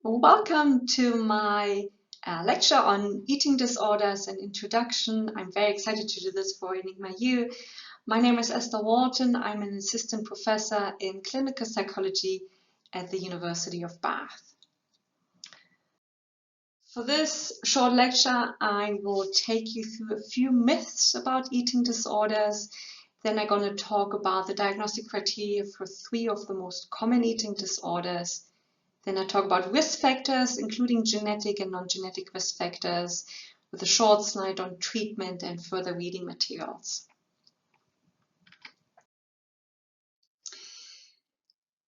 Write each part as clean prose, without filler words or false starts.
Welcome to my lecture on eating disorders and introduction. I'm very excited to do this for ENIGMA-U. My name is Esther Walton. I'm an assistant professor in clinical psychology at the University of Bath. For this short lecture, I will take you through a few myths about eating disorders. Then I'm going to talk about the diagnostic criteria for 3 of the most common eating disorders. Then I talk about risk factors, including genetic and non-genetic risk factors, with a short slide on treatment and further reading materials.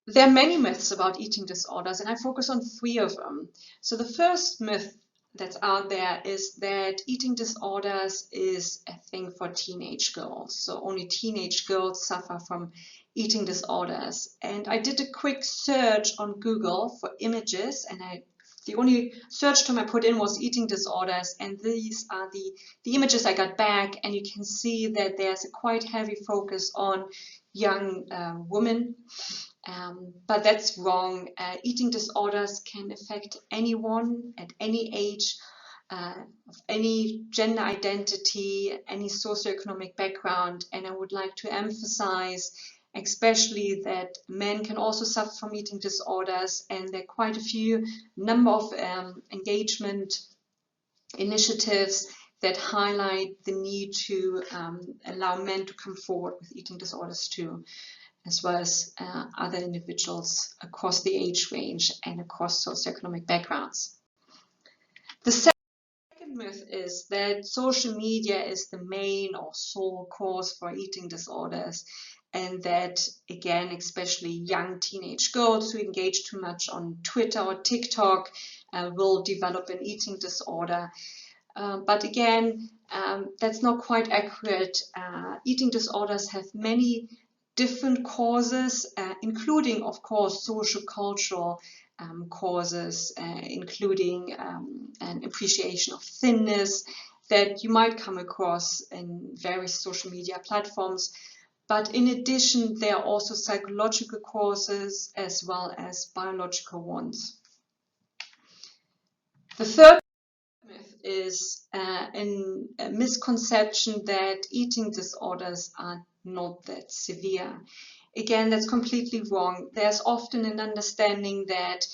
There are many myths about eating disorders, and I focus on 3 of them. So the first myth that's out there is that eating disorders is a thing for teenage girls. So only teenage girls suffer from eating disorders. And I did a quick search on Google for images, and the only search term I put in was eating disorders, and these are the images I got back, and you can see that there's a quite heavy focus on young women. But that's wrong. Eating disorders can affect anyone at any age, of any gender identity, any socioeconomic background, and I would like to emphasize especially that men can also suffer from eating disorders, and there are quite a few number of engagement initiatives that highlight the need to allow men to come forward with eating disorders too, as well as other individuals across the age range and across socioeconomic backgrounds. The second myth is that social media is the main or sole cause for eating disorders, and that, again, especially young teenage girls who engage too much on Twitter or TikTok will develop an eating disorder. But again, that's not quite accurate. Eating disorders have many different causes, including, of course, social-cultural causes, including an appreciation of thinness that you might come across in various social media platforms. But in addition, there are also psychological causes as well as biological ones. The third myth is a misconception that eating disorders are not that severe. Again, that's completely wrong. There's often an understanding that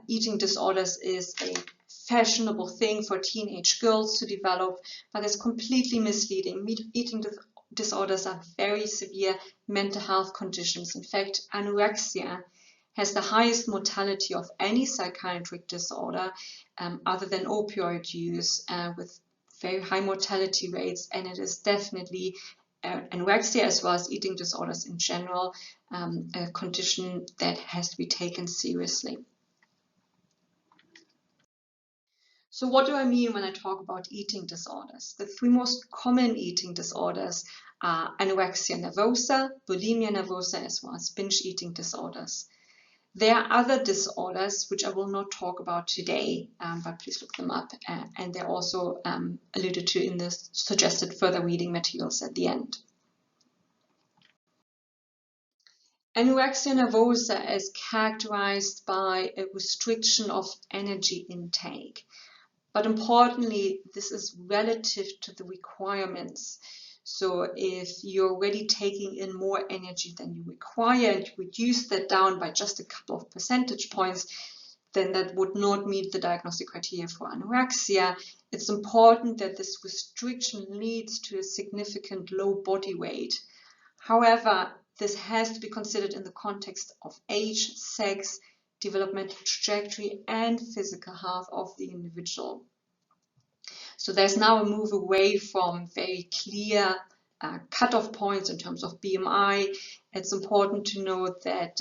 eating disorders is a fashionable thing for teenage girls to develop, but it's completely misleading. Eating disorders are very severe mental health conditions. In fact, anorexia has the highest mortality of any psychiatric disorder other than opioid use, with very high mortality rates, and it is definitely anorexia as well as eating disorders in general, a condition that has to be taken seriously. So what do I mean when I talk about eating disorders? The 3 most common eating disorders are anorexia nervosa, bulimia nervosa, as well as binge eating disorders. There are other disorders which I will not talk about today, but please look them up, and they're also alluded to in the suggested further reading materials at the end. Anorexia nervosa is characterized by a restriction of energy intake. But importantly, this is relative to the requirements. So if you're already taking in more energy than you require and you reduce that down by just a couple of percentage points, then that would not meet the diagnostic criteria for anorexia. It's important that this restriction leads to a significant low body weight. However, this has to be considered in the context of age, sex, developmental trajectory, and physical health of the individual. So there's now a move away from very clear cutoff points in terms of BMI. It's important to note that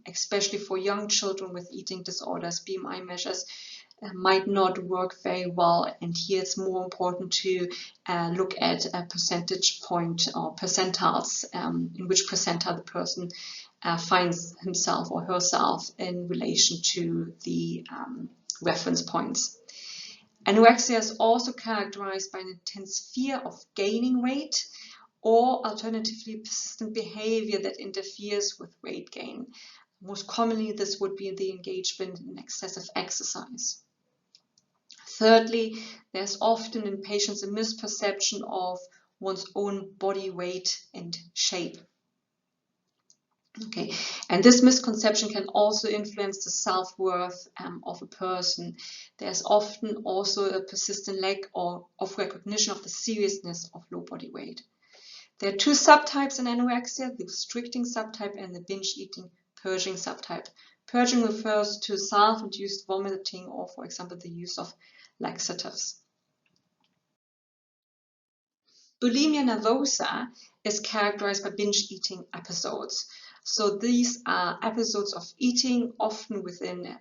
especially for young children with eating disorders, BMI measures might not work very well, and here it's more important to look at a percentage point or percentiles, in which percentile the person finds himself or herself in relation to the reference points. Anorexia is also characterized by an intense fear of gaining weight, or alternatively persistent behavior that interferes with weight gain. Most commonly, this would be the engagement in excessive exercise. Thirdly, there's often in patients a misperception of one's own body weight and shape. Okay, and this misconception can also influence the self-worth of a person. There's often also a persistent lack of recognition of the seriousness of low body weight. There are two subtypes in anorexia, the restricting subtype and the binge eating purging subtype. Purging refers to self-induced vomiting or, for example, the use of laxatives. Bulimia nervosa is characterized by binge eating episodes. So these are episodes of eating, often within a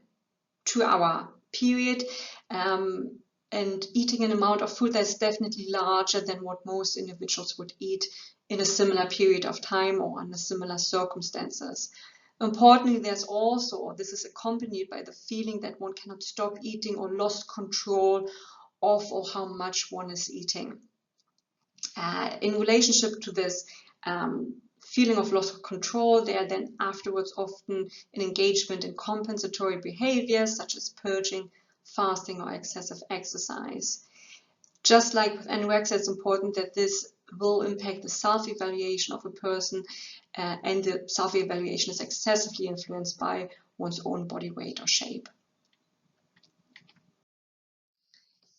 2-hour period, and eating an amount of food that's definitely larger than what most individuals would eat in a similar period of time or under similar circumstances. Importantly, there's also, or this is accompanied by the feeling that one cannot stop eating or lost control of or how much one is eating. In relationship to this feeling of loss of control, there are then afterwards often an engagement in compensatory behaviors such as purging, fasting, or excessive exercise. Just like with anorexia, it's important that this will impact the self-evaluation of a person, and the self-evaluation is excessively influenced by one's own body weight or shape.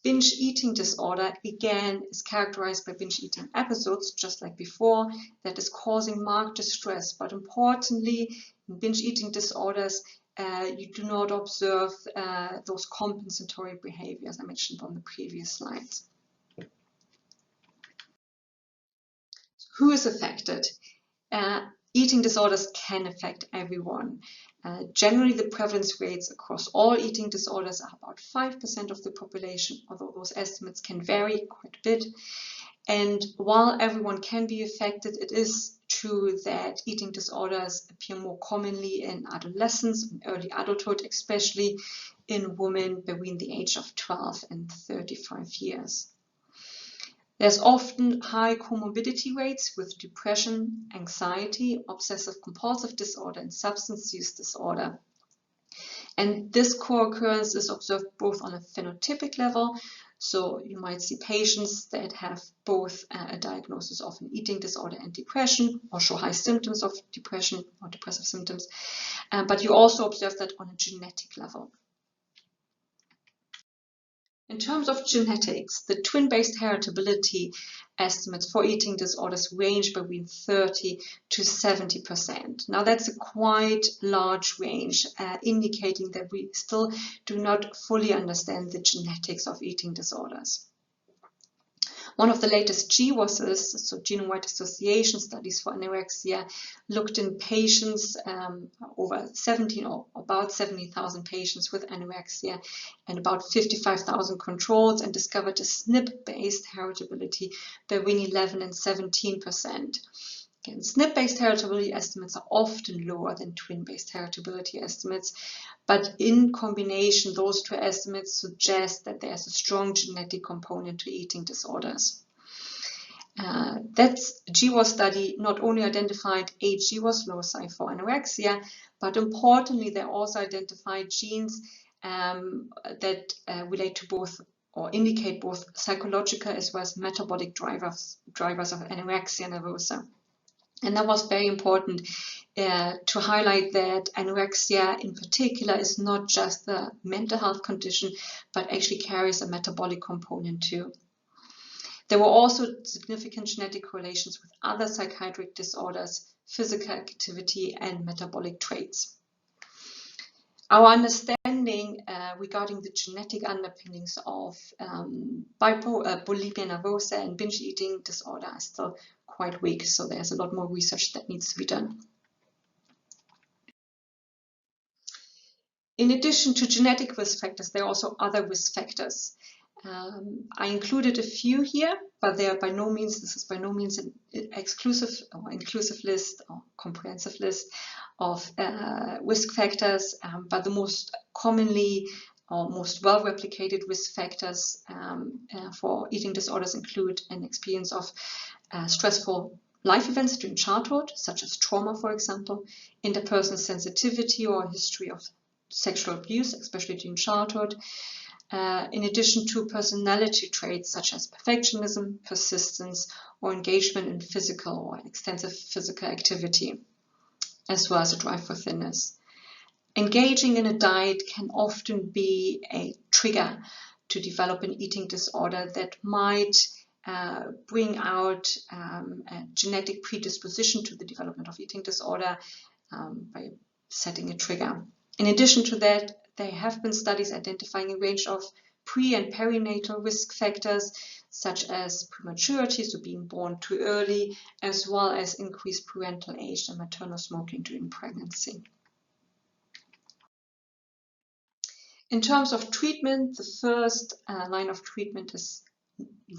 Binge eating disorder, again, is characterized by binge eating episodes, just like before, that is causing marked distress. But importantly, in binge eating disorders, you do not observe those compensatory behaviors I mentioned on the previous slides. Who is affected? Eating disorders can affect everyone. Generally, the prevalence rates across all eating disorders are about 5% of the population, although those estimates can vary quite a bit. And while everyone can be affected, it is true that eating disorders appear more commonly in adolescence and early adulthood, especially in women between the age of 12 and 35 years. There's often high comorbidity rates with depression, anxiety, obsessive-compulsive disorder, and substance use disorder. And this co-occurrence is observed both on a phenotypic level, so you might see patients that have both a diagnosis of an eating disorder and depression, or show high symptoms of depression or depressive symptoms, but you also observe that on a genetic level. In terms of genetics, the twin-based heritability estimates for eating disorders range between 30 to 70%. Now that's a quite large range, indicating that we still do not fully understand the genetics of eating disorders. One of the latest GWASs, so genome-wide association studies for anorexia, looked in patients, over 17 or about 70,000 patients with anorexia and about 55,000 controls, and discovered a SNP-based heritability between 11 and 17%. Again, SNP-based heritability estimates are often lower than twin-based heritability estimates, but in combination, those two estimates suggest that there's a strong genetic component to eating disorders. That GWAS study not only identified 8 GWAS loci for anorexia, but importantly, they also identified genes that relate to both or indicate both psychological as well as metabolic drivers of anorexia nervosa. And that was very important to highlight that anorexia in particular is not just a mental health condition, but actually carries a metabolic component too. There were also significant genetic correlations with other psychiatric disorders, physical activity, and metabolic traits. Our understanding regarding the genetic underpinnings of bulimia nervosa and binge eating disorder are still quite weak, so there's a lot more research that needs to be done. In addition to genetic risk factors, there are also other risk factors. I included a few here, but they are this is by no means an exclusive or inclusive list or comprehensive list of risk factors, but the most commonly or most well-replicated risk factors for eating disorders include an experience of stressful life events during childhood, such as trauma, for example, interpersonal sensitivity or history of sexual abuse, especially during childhood, in addition to personality traits such as perfectionism, persistence, or engagement in physical or extensive physical activity, as well as a drive for thinness. Engaging in a diet can often be a trigger to develop an eating disorder that might bring out a genetic predisposition to the development of eating disorder by setting a trigger. In addition to that, there have been studies identifying a range of pre- and perinatal risk factors, such as prematurity, so being born too early, as well as increased parental age and maternal smoking during pregnancy. In terms of treatment, the first line of treatment is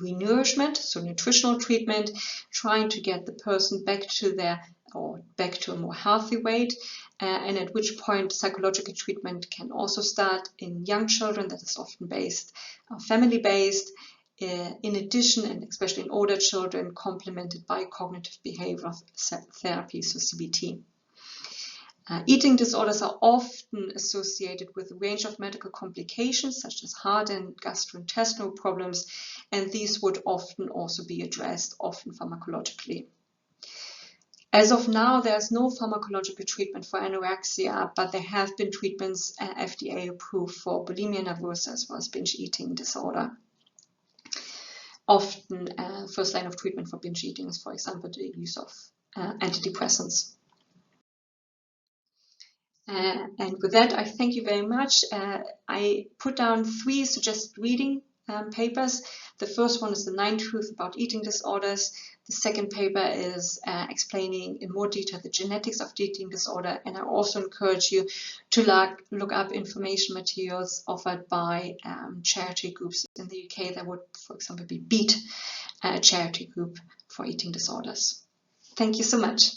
renourishment, so nutritional treatment, trying to get the person back to a more healthy weight, and at which point psychological treatment can also start in young children. That is often family-based. In addition, and especially in older children, complemented by cognitive behavioral therapy, so CBT. Eating disorders are often associated with a range of medical complications, such as heart and gastrointestinal problems, and these would often also be addressed, often pharmacologically. As of now, there's no pharmacological treatment for anorexia, but there have been treatments FDA approved for bulimia nervosa as well as binge eating disorder. Often, first line of treatment for binge eating is, for example, the use of antidepressants. And with that, I thank you very much. I put down 3 suggested reading papers. The first one is the 9 Truths About Eating Disorders. The second paper is explaining in more detail the genetics of the eating disorder. And I also encourage you to look up information materials offered by charity groups in the UK. That would, for example, be BEAT, a charity group for eating disorders. Thank you so much.